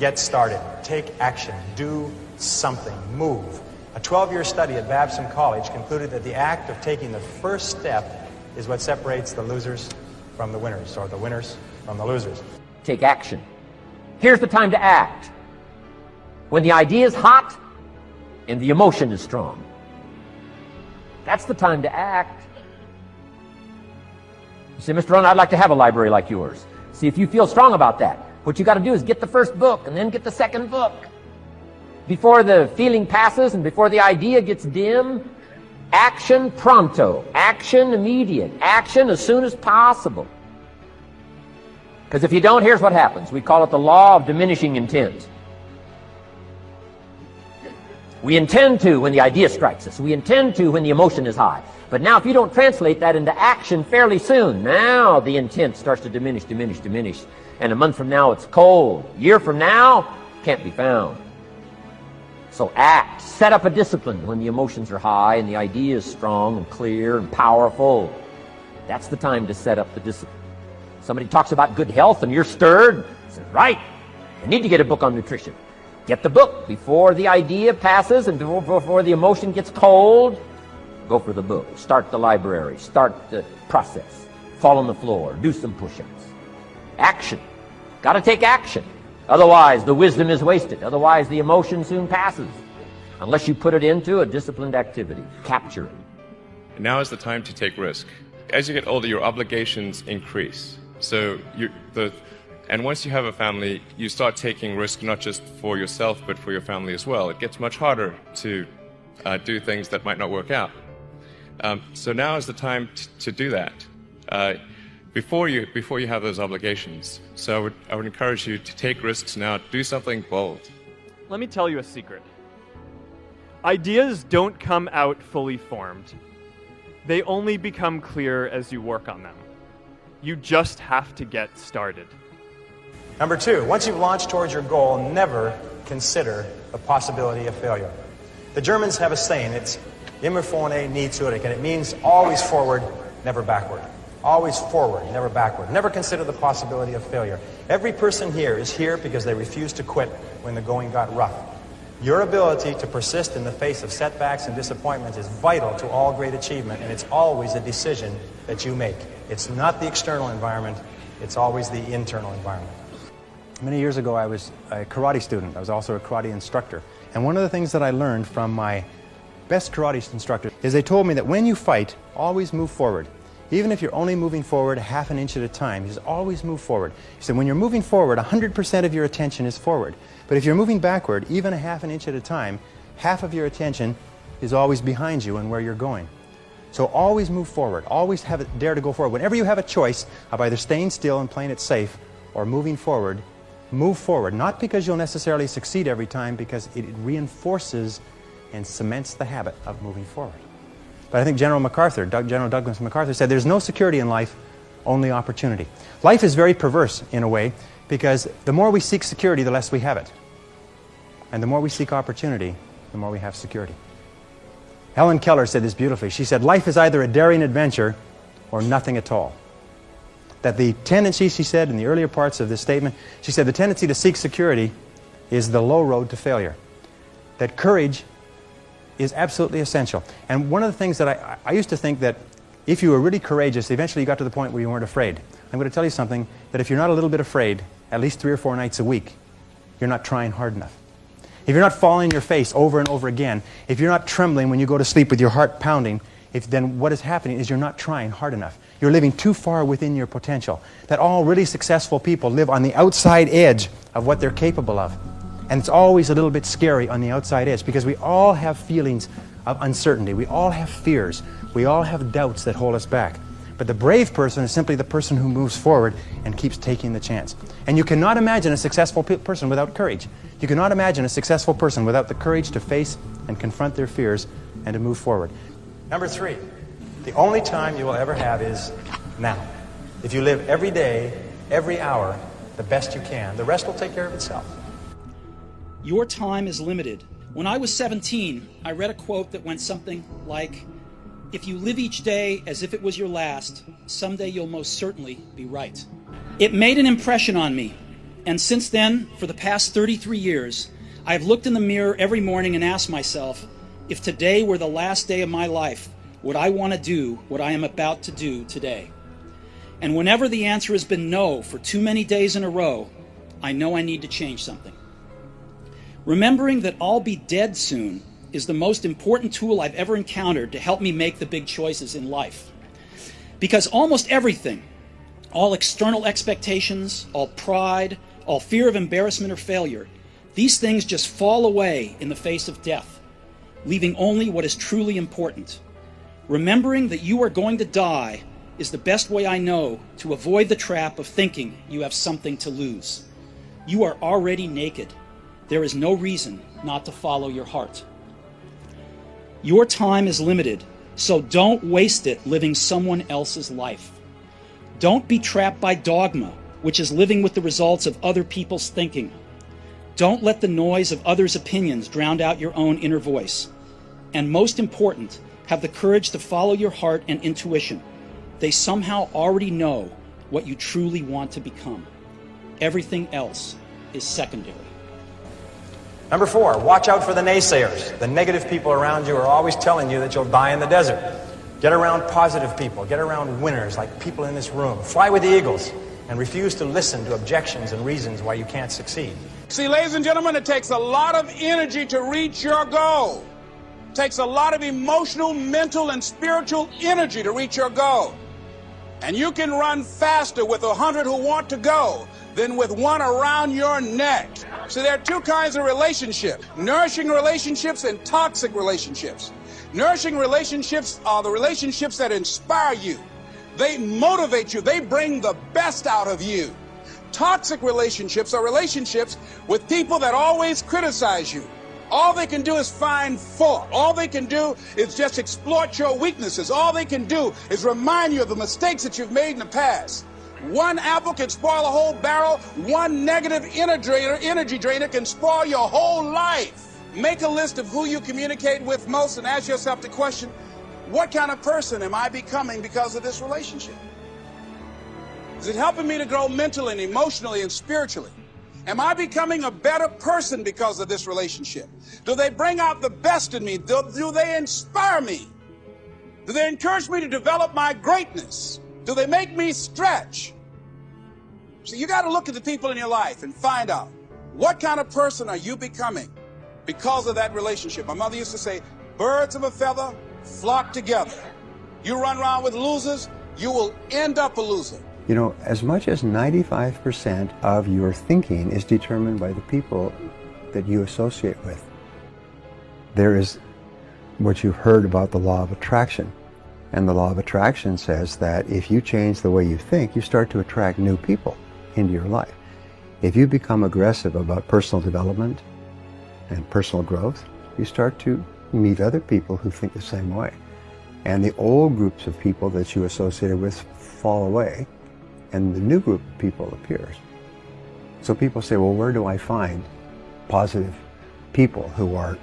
Get started. Take action. Do something. Move. A 12-year study at Babson College concluded that the act of taking the first step is what separates the losers from the winners, or the winners from the losers. Take action. Here's the time to act. When the idea is hot and the emotion is strong. That's the time to act. You say, Mr. Rohn, I'd like to have a library like yours. See, if you feel strong about that, what you got to do is get the first book and then get the second book. Before the feeling passes and before the idea gets dim, action pronto, action immediate, action as soon as possible. Because if you don't, here's what happens. We call it the law of diminishing intent. We intend to when the idea strikes us. We intend to when the emotion is high. But now if you don't translate that into action fairly soon, now the intent starts to diminish. And a month from now it's cold. A year from now, can't be found. So act. Set up a discipline when the emotions are high and the idea is strong and clear and powerful. That's the time to set up the discipline. Somebody talks about good health and you're stirred. Say, right, I need to get a book on nutrition. Get the book before the idea passes and before the emotion gets cold. Go for the book. Start the library. Start the process. Fall on the floor. Do some push-ups. Action. Got to take action. Otherwise, the wisdom is wasted. Otherwise, the emotion soon passes. Unless you put it into a disciplined activity. Capture it. Now is the time to take risk. As you get older, your obligations increase. So and once you have a family, you start taking risk not just for yourself, but for your family as well. It gets much harder to do things that might not work out. So now is the time to do that before you have those obligations. So I would encourage you to take risks now. Do something bold. Let me tell you a secret. Ideas don't come out fully formed. They only become clear as you work on them. You just have to get started. Number 2, once you've launched towards your goal, never consider the possibility of failure. The Germans have a saying, it's immer vorne, nie zurück, and it means always forward, never backward. Always forward, never backward. Never consider the possibility of failure. Every person here is here because they refused to quit when the going got rough. Your ability to persist in the face of setbacks and disappointments is vital to all great achievement, and it's always a decision that you make. It's not the external environment, it's always the internal environment. Many years ago, I was a karate student. I was also a karate instructor. And one of the things that I learned from my best karate instructor is they told me that when you fight, always move forward. Even if you're only moving forward half an inch at a time, just always move forward. He said when you're moving forward, 100% of your attention is forward. But if you're moving backward, even a half an inch at a time, half of your attention is always behind you and where you're going. So always move forward. Always dare to go forward. Whenever you have a choice of either staying still and playing it safe or moving forward, move forward. Not because you'll necessarily succeed every time, because it reinforces and cements the habit of moving forward. But I think General Douglas MacArthur said there's no security in life, only opportunity. Life is very perverse in a way, because the more we seek security, the less we have it. And the more we seek opportunity, the more we have security. Helen Keller said this beautifully. She said, life is either a daring adventure or nothing at all. That the tendency, she said in the earlier parts of this statement, she said the tendency to seek security is the low road to failure. That courage is absolutely essential. And one of the things that I used to think that if you were really courageous, eventually you got to the point where you weren't afraid. I'm going to tell you something, that if you're not a little bit afraid, at least 3 or 4 nights a week, you're not trying hard enough. If you're not falling on your face over and over again, if you're not trembling when you go to sleep with your heart pounding, then what is happening is you're not trying hard enough. You're living too far within your potential. That all really successful people live on the outside edge of what they're capable of. And it's always a little bit scary on the outside edge, because we all have feelings of uncertainty. We all have fears. We all have doubts that hold us back. But the brave person is simply the person who moves forward and keeps taking the chance. And you cannot imagine a successful person without courage. You cannot imagine a successful person without the courage to face and confront their fears and to move forward. Number 3, the only time you will ever have is now. If you live every day, every hour, the best you can, the rest will take care of itself. Your time is limited. When I was 17, I read a quote that went something like, if you live each day as if it was your last, someday you'll most certainly be right. It made an impression on me. And since then, for the past 33 years, I have looked in the mirror every morning and asked myself, if today were the last day of my life, would I want to do what I am about to do today? And whenever the answer has been no for too many days in a row, I know I need to change something. Remembering that I'll be dead soon is the most important tool I've ever encountered to help me make the big choices in life. Because almost everything, all external expectations, all pride, all fear of embarrassment or failure, these things just fall away in the face of death, leaving only what is truly important. Remembering that you are going to die is the best way I know to avoid the trap of thinking you have something to lose. You are already naked. There is no reason not to follow your heart. Your time is limited, so don't waste it living someone else's life. Don't be trapped by dogma, which is living with the results of other people's thinking. Don't let the noise of others' opinions drown out your own inner voice. And most important, have the courage to follow your heart and intuition. They somehow already know what you truly want to become. Everything else is secondary. Number 4, watch out for the naysayers. The negative people around you are always telling you that you'll die in the desert. Get around positive people. Get around winners like people in this room. Fly with the eagles and refuse to listen to objections and reasons why you can't succeed. See, ladies and gentlemen, it takes a lot of energy to reach your goal. It takes a lot of emotional, mental, and spiritual energy to reach your goal. And you can run faster with 100 who want to go than with one around your neck. So there are two kinds of relationships: nourishing relationships and toxic relationships. Nourishing relationships are the relationships that inspire you. They motivate you. They bring the best out of you. Toxic relationships are relationships with people that always criticize you. All they can do is find fault. All they can do is just exploit your weaknesses. All they can do is remind you of the mistakes that you've made in the past. One apple can spoil a whole barrel. One negative energy drainer can spoil your whole life. Make a list of who you communicate with most and ask yourself the question, what kind of person am I becoming because of this relationship? Is it helping me to grow mentally and emotionally and spiritually? Am I becoming a better person because of this relationship? Do they bring out the best in me? Do they inspire me? Do they encourage me to develop my greatness? Do they make me stretch? So you got to look at the people in your life and find out, what kind of person are you becoming because of that relationship? My mother used to say, birds of a feather flock together. You run around with losers, you will end up a loser. You know, as much as 95% of your thinking is determined by the people that you associate with. There is what you've heard about the law of attraction. And the law of attraction says that if you change the way you think, you start to attract new people into your life. If you become aggressive about personal development and personal growth, you start to meet other people who think the same way. And the old groups of people that you associated with fall away, and the new group of people appears. So people say, well, where do I find positive people who are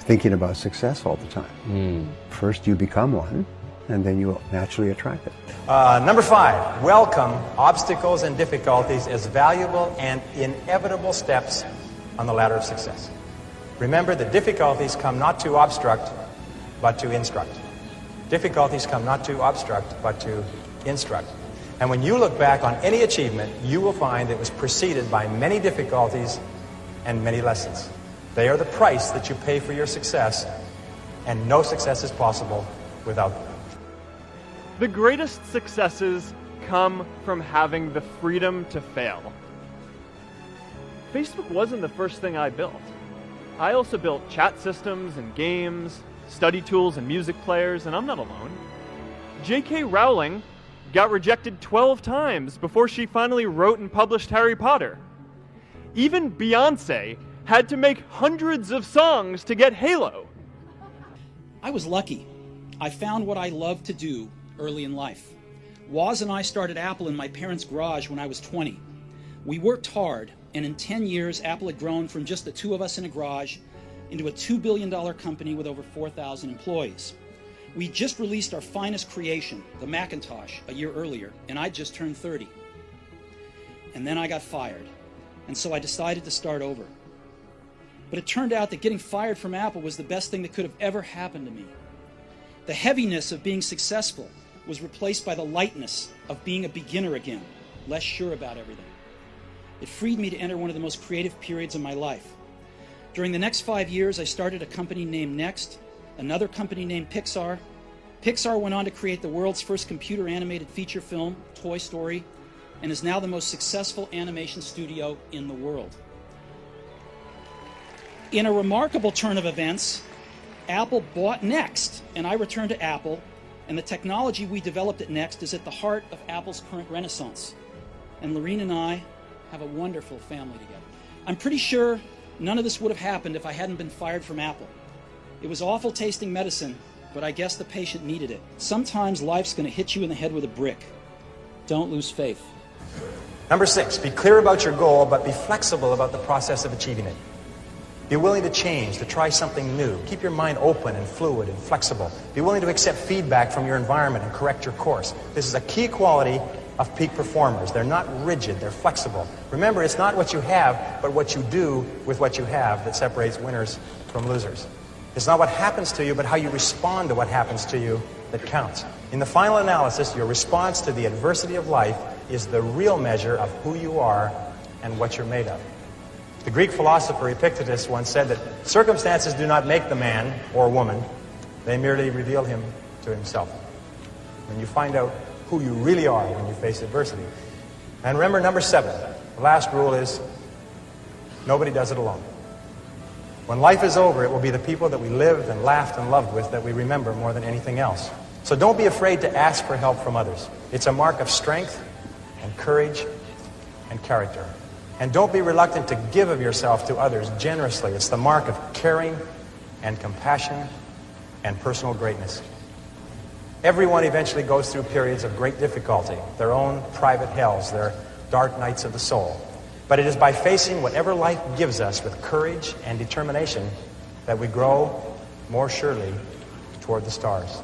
thinking about success all the time? First you become one, and then you naturally attract it. Number 5, welcome obstacles and difficulties as valuable and inevitable steps on the ladder of success. Remember that difficulties come not to obstruct, but to instruct. Difficulties come not to obstruct, but to instruct. And when you look back on any achievement, you will find it was preceded by many difficulties and many lessons. They are the price that you pay for your success, and no success is possible without them. The greatest successes come from having the freedom to fail. Facebook wasn't the first thing I built. I also built chat systems and games, study tools and music players, and I'm not alone. J.K. Rowling got rejected 12 times before she finally wrote and published Harry Potter. Even Beyoncé had to make hundreds of songs to get Halo. I was lucky. I found what I loved to do early in life. Woz and I started Apple in my parents' garage when I was 20. We worked hard, and in 10 years, Apple had grown from just the two of us in a garage into a $2 billion company with over 4,000 employees. We just released our finest creation, the Macintosh, a year earlier, and I just turned 30. and then I got fired. And so I decided to start over. But it turned out that getting fired from Apple was the best thing that could have ever happened to me. The heaviness of being successful was replaced by the lightness of being a beginner again, less sure about everything. It freed me to enter one of the most creative periods of my life. During the next 5 years, I started a company named Next, another company named Pixar. Pixar went on to create the world's first computer animated feature film, Toy Story, and is now the most successful animation studio in the world. In a remarkable turn of events, Apple bought Next, and I returned to Apple, and the technology we developed at Next is at the heart of Apple's current renaissance. And Lorene and I have a wonderful family together. I'm pretty sure none of this would have happened if I hadn't been fired from Apple. It was awful tasting medicine, but I guess the patient needed it. Sometimes life's going to hit you in the head with a brick. Don't lose faith. Number 6, be clear about your goal, but be flexible about the process of achieving it. Be willing to change, to try something new. Keep your mind open and fluid and flexible. Be willing to accept feedback from your environment and correct your course. This is a key quality of peak performers. They're not rigid, they're flexible. Remember, it's not what you have, but what you do with what you have that separates winners from losers. It's not what happens to you, but how you respond to what happens to you that counts. In the final analysis, your response to the adversity of life is the real measure of who you are and what you're made of. The Greek philosopher Epictetus once said that circumstances do not make the man or woman, they merely reveal him to himself. When you find out who you really are when you face adversity. And remember, number 7, the last rule is nobody does it alone. When life is over, it will be the people that we lived and laughed and loved with that we remember more than anything else. So don't be afraid to ask for help from others. It's a mark of strength and courage and character. And don't be reluctant to give of yourself to others generously. It's the mark of caring and compassion and personal greatness. Everyone eventually goes through periods of great difficulty, their own private hells, their dark nights of the soul. But it is by facing whatever life gives us with courage and determination that we grow more surely toward the stars.